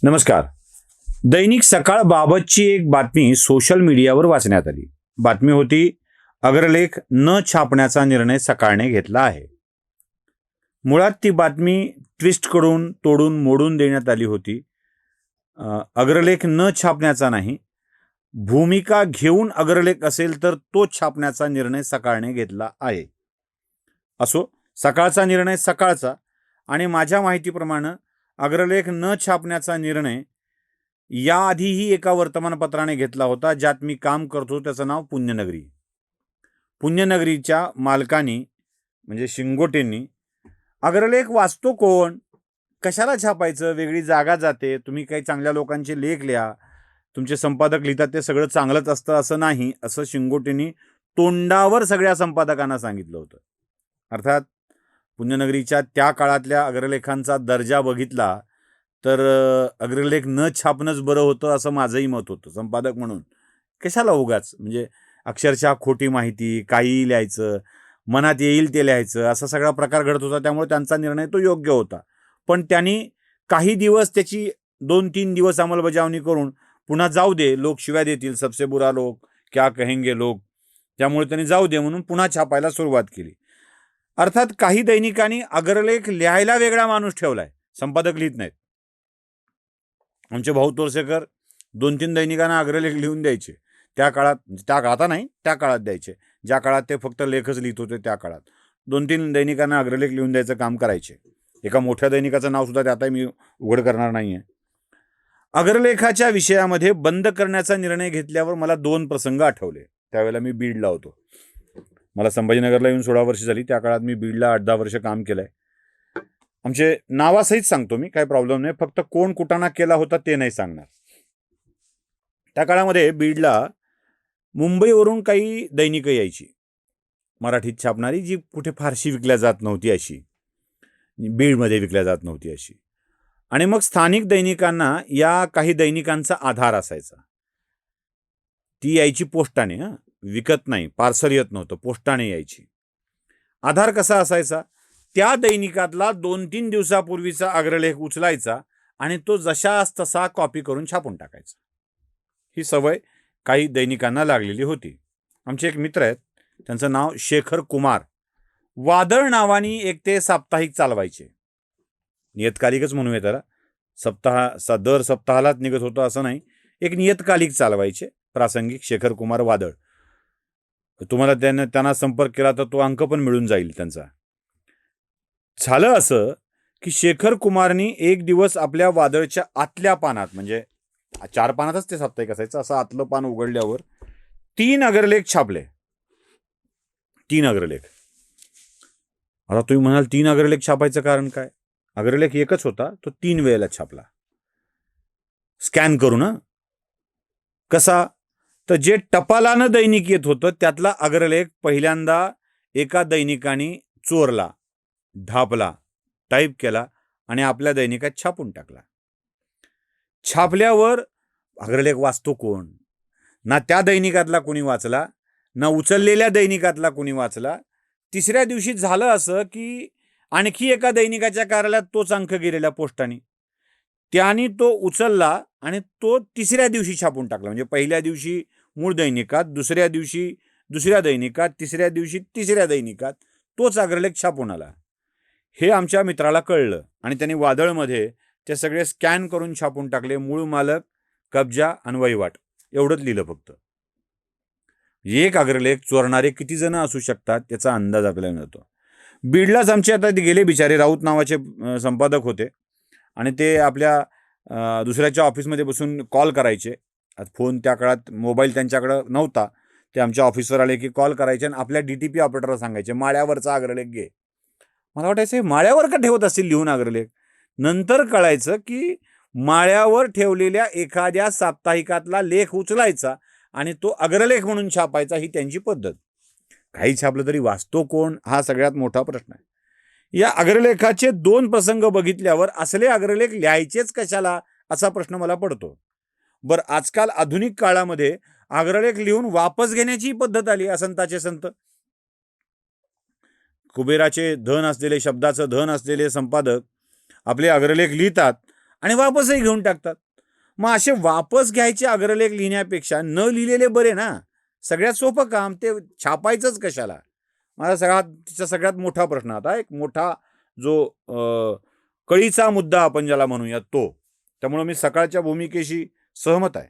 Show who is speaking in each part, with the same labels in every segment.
Speaker 1: नमस्कार. दैनिक सकाळ बाबतची एक बातमी सोशल मीडियावर वाचण्यात आली. बातमी होती, अग्रलेख न छापण्याचा निर्णय सकाळने घेतला आहे. मुळात ती बातमी ट्विस्ट करून तोडून मोडून देण्यात आली होती. अग्रलेख न छापण्याचा नाही, भूमिका घेऊन अग्रलेख असेल तर तो छापण्याचा निर्णय सकाळने घेतला आहे. असो, सकाळचा निर्णय सकाळचा, आणि माझ्या माहितीप्रमाणे अग्रलेख न छापण्याचा निर्णय याआधीही एका वर्तमानपत्राने घेतला होता, ज्यात मी काम करतो. त्याचं नाव पुण्यनगरी. पुण्यनगरीच्या मालकांनी म्हणजे शिंगोटेंनी अग्रलेख वाचतो कोण, कशाला छापायचं, वेगळी जागा जाते, तुम्ही काही चांगल्या लोकांचे लेख लिहा, तुमचे संपादक लिहितात ते सगळं चांगलंच असतं असं नाही, असं शिंगोटेंनी तोंडावर सगळ्या संपादकांना सांगितलं होतं. अर्थात पुण्यनगरीच्या त्या काळातल्या अग्रलेखांचा दर्जा बघितला तर अग्रलेख न छापणंच बरं होतं असं माझंही मत होतं. संपादक म्हणून कशाला उगाच, म्हणजे अक्षरशः खोटी माहिती, काहीही लिहायचं, मनात येईल ते लिहायचं, असा सगळा प्रकार घडत होता. त्यामुळे त्यांचा निर्णय तो योग्य होता. पण त्यांनी काही दिवस त्याची 2-3 दिवस अंमलबजावणी करून पुन्हा जाऊ दे, लोक शिव्या देतील, सबसे बुरा लोग क्या कहेंगे लोग, त्यामुळे त्यांनी जाऊ दे म्हणून पुन्हा छापायला सुरुवात केली. अर्थात काही दैनिकांनी अग्रलेख लिहायला वेगळा माणूस ठेवलाय, संपादक लिहित नाहीत. आमचे भाऊ तोरसेकर 2-3 दैनिकांना अग्रलेख लिहून द्यायचे. त्या काळात नाही, त्या काळात द्यायचे, ज्या काळात ते फक्त लेखच लिहित होते. त्या काळात 2-3 दैनिकांना अग्रलेख लिहून द्यायचं काम करायचे. एका मोठ्या दैनिकाचं नाव सुद्धा त्यातही मी उघड करणार नाहीये. अग्रलेखाच्या विषयामध्ये बंद करण्याचा निर्णय घेतल्यावर मला 2 प्रसंग आठवले. त्यावेळेला मी बीडला होतो. मला संभाजीनगरला येऊन 16 वर्ष झाली. त्या काळात मी बीडला 8-10 वर्ष काम केलंय. आमचे नावासहित सांगतो मी, काही प्रॉब्लेम नाही, फक्त कोण कुटाणा केला होता ते नाही सांगणार. त्या काळामध्ये बीडला मुंबईवरून काही दैनिकं यायची, मराठीत छापणारी, जी कुठे फारशी विकल्या जात नव्हती अशी, बीडमध्ये विकल्या जात नव्हती अशी. आणि मग स्थानिक दैनिकांना या काही दैनिकांचा आधार असायचा. ती यायची पोस्टाने, विकत नाही, पार्सल येत नव्हतं, पोस्टाने यायची. आधार कसा असायचा, त्या दैनिकातला 2-3 दिवसापूर्वीचा अग्रलेख उचलायचा आणि तो जशास तसा कॉपी करून छापून टाकायचा. ही सवय काही दैनिकांना लागलेली होती. आमचे एक मित्र आहेत, त्यांचं नाव शेखर कुमार. वादळ नावानी एक ते साप्ताहिक चालवायचे, नियतकालिकच म्हणूया त्याला. दर सप्ताहालाच निघत होतं असं नाही, एक नियतकालिक चालवायचे प्रासंगिक, शेखर कुमार वादळ. तुम्हाला त्यांना संपर्क केला तर तो अंक पण मिळून जाईल त्यांचा. झालं असं की शेखर कुमारनी एक दिवस आपल्या वादळच्या आतल्या पानात, म्हणजे 4 पानातच ते साप्ताहिक असायचं, असं आतलं पान उघडल्यावर 3 अग्रलेख छापले. 3 अग्रलेख. आता तुम्ही म्हणाल 3 अग्रलेख छापायचं कारण काय? अग्रलेख एकच होता, तो 3 वेळेला छापला, स्कॅन करून. कसा? तर जे टपालानं दैनिक येत होतं त्यातला अग्रलेख पहिल्यांदा एका दैनिकाने चोरला, ढापला, टाईप केला आणि आपल्या दैनिकात छापून टाकला. छापल्यावर अग्रलेख वाचतो कोण? ना त्या दैनिकातला कोणी वाचला, ना उचललेल्या दैनिकातला कोणी वाचला. तिसऱ्या दिवशी झालं असं की आणखी एका दैनिकाच्या कार्यालयात तोच अंक गेलेला पोस्टाने, त्याने तो उचलला आणि तो तिसऱ्या दिवशी छापून टाकला. म्हणजे पहिल्या दिवशी मूळ दैनिकात, दुसऱ्या दिवशी दुसऱ्या दैनिकात, तिसऱ्या दिवशी तिसऱ्या दैनिकात तोच अग्रलेख छापून आला. हे आमच्या मित्राला कळलं आणि त्यांनी वादळमध्ये ते सगळे स्कॅन करून छापून टाकले. मूळ मालक, कब्जा आणि वहिवाट एवढंच लिहिलं फक्त. एक अग्रलेख चोरणारे किती जण असू शकतात त्याचा अंदाज आपल्याला मिळतो. बीडलाच आमचे आता ते गेले बिचारे, राऊत नावाचे संपादक होते आणि ते आपल्या दुसऱ्याच्या ऑफिसमध्ये बसून कॉल करायचे. फोन त्या काळात, मोबाईल त्यांच्याकडं नव्हता, ते आमच्या ऑफिसवर आले की कॉल करायचे आणि आपल्या DTP ऑपरेटरला सांगायचे, माळ्यावरचा अग्रलेख घे. मला वाटायचं माळ्यावर का ठेवत असतील लिहून अग्रलेख. नंतर कळायचं की माळ्यावर ठेवलेल्या एखाद्या साप्ताहिकातला लेख उचलायचा आणि तो अग्रलेख म्हणून छापायचा, ही त्यांची पद्धत. काही छापलं तरी वाचतो कोण, हा सगळ्यात मोठा प्रश्न आहे. या अग्रलेखाचे 2 प्रसंग बघितल्यावर असले अग्रलेख लिहायचेच कशाला असा प्रश्न मला पडतो. बरं, आजकाल आधुनिक काळामध्ये अग्रलेख लिहून वापस घेण्याची पद्धत आली. असंताचे संत, कुबेराचे धन असलेले, शब्दाचं धन असलेले संपादक आपले अग्रलेख लिहितात आणि वापसही घेऊन टाकतात. मग असे वापस घ्यायचे अग्रलेख लिहिण्यापेक्षा न लिहिलेले बरे ना. सगळ्यात सोपं काम ते छापायचंच कशाला. माझा सगळ्यात मोठा प्रश्न, आता एक मोठा जो कळीचा मुद्दा आपण ज्याला म्हणूया तो, त्यामुळे मी सकाळच्या भूमिकेशी सहमत आहे.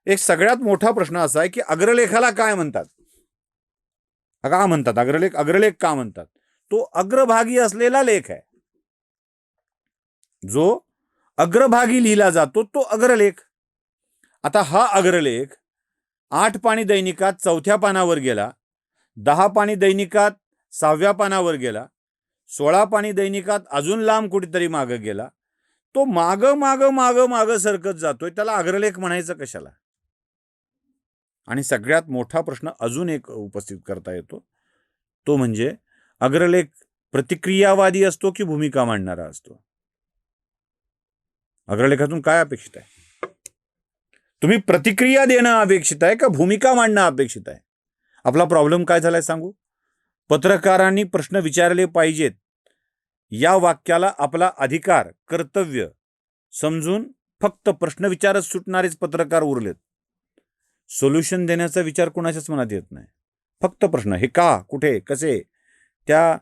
Speaker 1: एक सगळ्यात मोठा प्रश्न असा आहे की अग्रलेखाला काय म्हणतात, का म्हणतात अग्रलेख का म्हणतात. तो अग्रभागी असलेला लेख आहे. जो अग्रभागी लिहिला जातो तो अग्रलेख. आता हा अग्रलेख 8 पानी दैनिकात 4थ्या पानावर गेला, 10 पानी दैनिकात 6व्या पानावर गेला, 16 पानी दैनिकात अजून लांब कुठेतरी मागं गेला. तो मागं सरकत जातोय, त्याला अग्रलेख म्हणायचं कशाला. आणि सगळ्यात मोठा प्रश्न अजून एक उपस्थित करता येतो, तो म्हणजे अग्रलेख प्रतिक्रियावादी असतो की भूमिका मांडणारा असतो. अग्रलेखातून काय अपेक्षित आहे? तुम्ही प्रतिक्रिया देणं अपेक्षित आहे का भूमिका मांडणं अपेक्षित आहे? आपला प्रॉब्लेम काय झालाय सांगू? पत्रकारांनी प्रश्न विचारले पाहिजेत या वाक्याला आपला अधिकार, कर्तव्य समजून फक्त प्रश्न विचारत सुटणारेच पत्रकार उरलेत. सोल्युशन देण्याचा विचार कोणाच्याच मनात येत नाही. फक्त प्रश्न, हे का, कुठे, कसे. त्या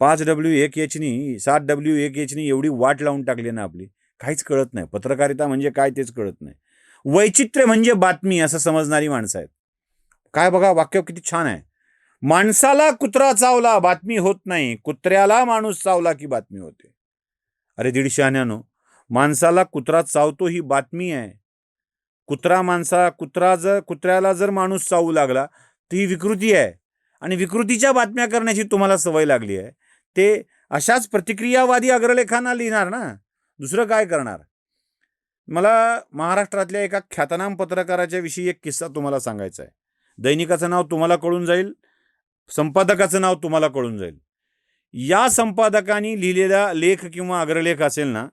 Speaker 1: 5W1H 7W1H एवढी वाट लावून टाकली ना आपली, काहीच कळत नाही. पत्रकारिता म्हणजे काय तेच कळत नाही. वैचित्र्य म्हणजे बातमी असं समजणारी माणसं आहेत. काय बघा, वाक्य किती छान आहे. माणसाला कुत्रा चावला बातमी होत नाही, कुत्र्याला माणूस चावला की बातमी होते. अरे दीडशहाण्यानो, माणसाला कुत्रा चावतो ही बातमी आहे. कुत्र्याला जर माणूस चावू लागला तर ही विकृती आहे. आणि विकृतीच्या बातम्या करण्याची तुम्हाला सवय लागली आहे. ते अशाच प्रतिक्रियावादी अग्रलेखांना लिहिणार ना, दुसरं काय करणार. मला महाराष्ट्रातल्या एका ख्यातनाम पत्रकाराच्या विषयी एक किस्सा तुम्हाला सांगायचा आहे. दैनिकाचं नाव तुम्हाला कळून जाईल, संपादकाचं नाव तुम्हाला कळून जाईल. या संपादकांनी लिहिलेला लेख किंवा अग्रलेख असेल ना,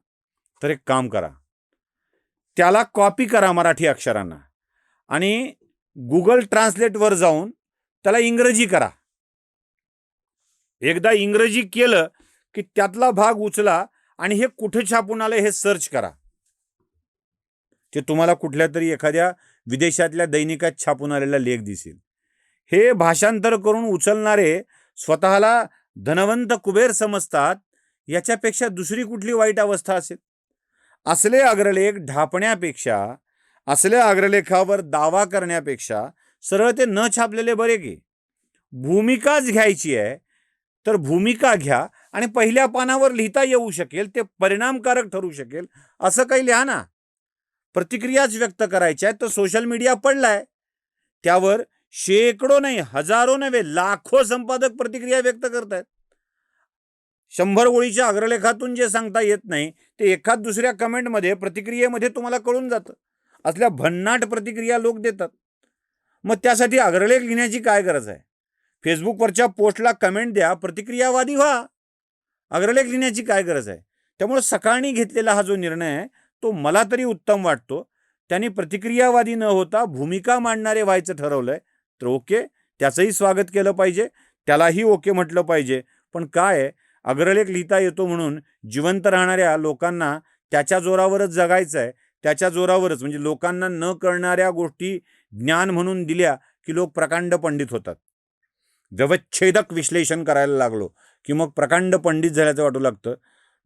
Speaker 1: तर एक काम करा, त्याला कॉपी करा मराठी अक्षरांना आणि गुगल ट्रान्सलेटवर जाऊन त्याला इंग्रजी करा. एकदा इंग्रजी केलं की त्यातला भाग उचला आणि हे कुठे छापून आलं हे सर्च करा. ते तुम्हाला कुठल्या तरी एखाद्या विदेशातल्या दैनिकात छापून आलेला लेख दिसेल. हे भाषांतर करून उचलणारे स्वतःला धनवंत कुबेर समजतात, याच्यापेक्षा दुसरी कुठली वाईट अवस्था असेल. असले अग्रलेख ढापण्यापेक्षा, असल्या अग्रलेखावर दावा करण्यापेक्षा सरळ ते न छापलेले बरे की. भूमिकाच घ्यायची आहे तर भूमिका घ्या आणि पहिल्या पानावर लिहिता येऊ शकेल, ते परिणामकारक ठरू शकेल असं काही लिहा ना. प्रतिक्रियाच व्यक्त करायच्या आहेत तर सोशल मीडिया पडलाय, त्यावर शेकडो नाही, हजारो नव्हे, लाखो संपादक प्रतिक्रिया व्यक्त करतायत. 100 ओळीच्या अग्रलेखातून जे सांगता येत नाही ते एखाद दुसऱ्या कमेंटमध्ये, प्रतिक्रियेमध्ये तुम्हाला कळून जातं. असल्या भन्नाट प्रतिक्रिया लोक देतात. मग त्यासाठी अग्रलेख लिहिण्याची काय गरज आहे? फेसबुकवरच्या पोस्टला कमेंट द्या, प्रतिक्रियावादी व्हा. अग्रलेख लिहिण्याची काय गरज आहे? त्यामुळे सकाळनी घेतलेला हा जो निर्णय आहे तो मला तरी उत्तम वाटतो. त्यांनी प्रतिक्रियावादी न होता भूमिका मांडणारे व्हायचं ठरवलंय तर ओके, त्याचंही स्वागत केलं पाहिजे, त्यालाही ओके म्हटलं पाहिजे. पण काय आहे, अग्रलेख लिहिता येतो म्हणून जिवंत राहणाऱ्या लोकांना त्याच्या जोरावरच जगायचं आहे. त्याच्या जोरावरच, म्हणजे लोकांना न कळणाऱ्या गोष्टी ज्ञान म्हणून दिल्या की लोक प्रकांड पंडित होतात. व्यवच्छेदक विश्लेषण करायला लागलो की मग प्रकांड पंडित झाल्याचं वाटू लागतं.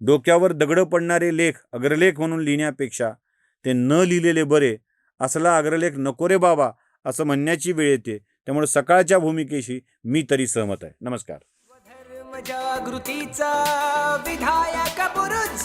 Speaker 1: डोक्यावर दगडं पडणारे लेख अग्रलेख म्हणून लिहिण्यापेक्षा ते न लिहिलेले बरे. असला अग्रलेख नको रे बाबा असं म्हणण्याची वेळ येते. त्यामुळे सकाळच्या भूमिकेशी मी तरी सहमत आहे. नमस्कार.
Speaker 2: जागृतीचा विधायक बुरुज.